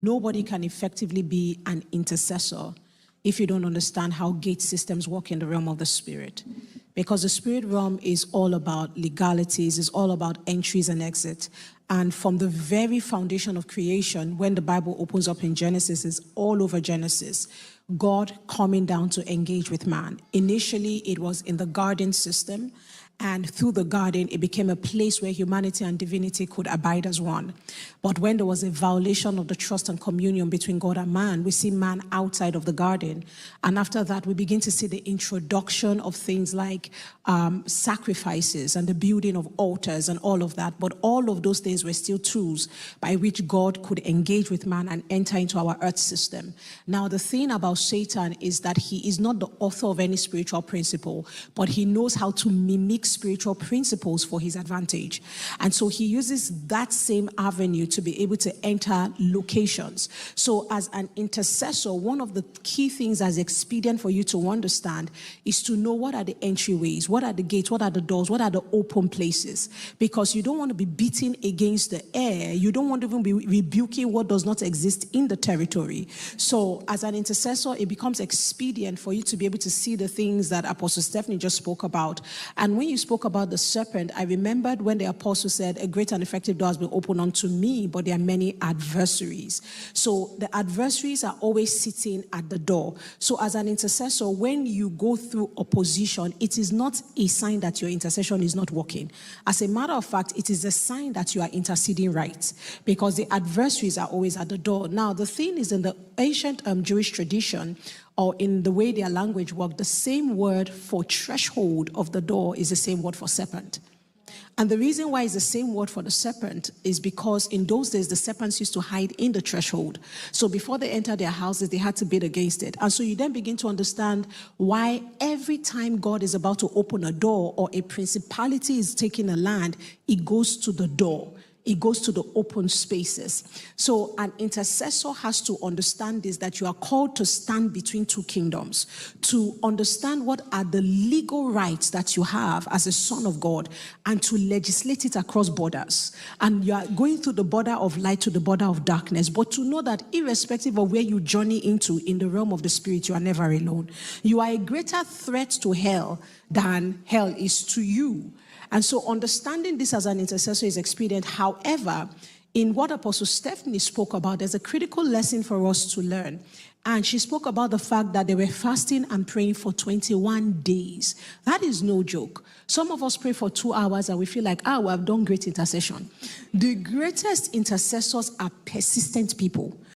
Nobody can effectively be an intercessor if you don't understand how gate systems work in the realm of the spirit. Because the spirit realm is all about legalities, is all about entries and exits. And from the very foundation of creation, when the Bible opens up in Genesis, is all over Genesis, God coming down to engage with man. Initially, it was in the garden system. And through the garden, it became a place where humanity and divinity could abide as one. But when there was a violation of the trust and communion between God and man, we see man outside of the garden. And after that, we begin to see the introduction of things like sacrifices and the building of altars and all of that. But all of those things were still tools by which God could engage with man and enter into our earth system. Now, the thing about Satan is that he is not the author of any spiritual principle, but he knows how to mimic spiritual principles for his advantage. And so he uses that same avenue to be able to enter locations. So as an intercessor, one of the key things that's expedient for you to understand is to know what are the entryways, what are the gates, what are the doors, what are the open places. Because you don't want to be beating against the air. You don't want to even be rebuking what does not exist in the territory. So as an intercessor, it becomes expedient for you to be able to see the things that Apostle Stephanie just spoke about. And when you spoke about the serpent, I remembered when the apostle said, a great and effective door has been opened unto me, but there are many adversaries. So the adversaries are always sitting at the door. So as an intercessor, when you go through opposition, it is not a sign that your intercession is not working. As a matter of fact, it is a sign that you are interceding right, because the adversaries are always at the door. Now, the thing is, in the ancient Jewish tradition, or in the way their language worked, the same word for threshold of the door is the same word for serpent. And the reason why it's the same word for the serpent is because in those days, the serpents used to hide in the threshold. So before they entered their houses, they had to bid against it. And so you then begin to understand why every time God is about to open a door or a principality is taking a land, it goes to the door. It goes to the open spaces. So an intercessor has to understand this, that you are called to stand between two kingdoms, to understand what are the legal rights that you have as a son of God, and to legislate it across borders. And you are going through the border of light to the border of darkness, but to know that irrespective of where you journey into in the realm of the spirit, you are never alone. You are a greater threat to hell than hell is to you. And so understanding this as an intercessor is expedient. However, in what Apostle Stephanie spoke about, there's a critical lesson for us to learn. And she spoke about the fact that they were fasting and praying for 21 days. That is no joke. Some of us pray for 2 hours and we feel like, we have done great intercession. The greatest intercessors are persistent people.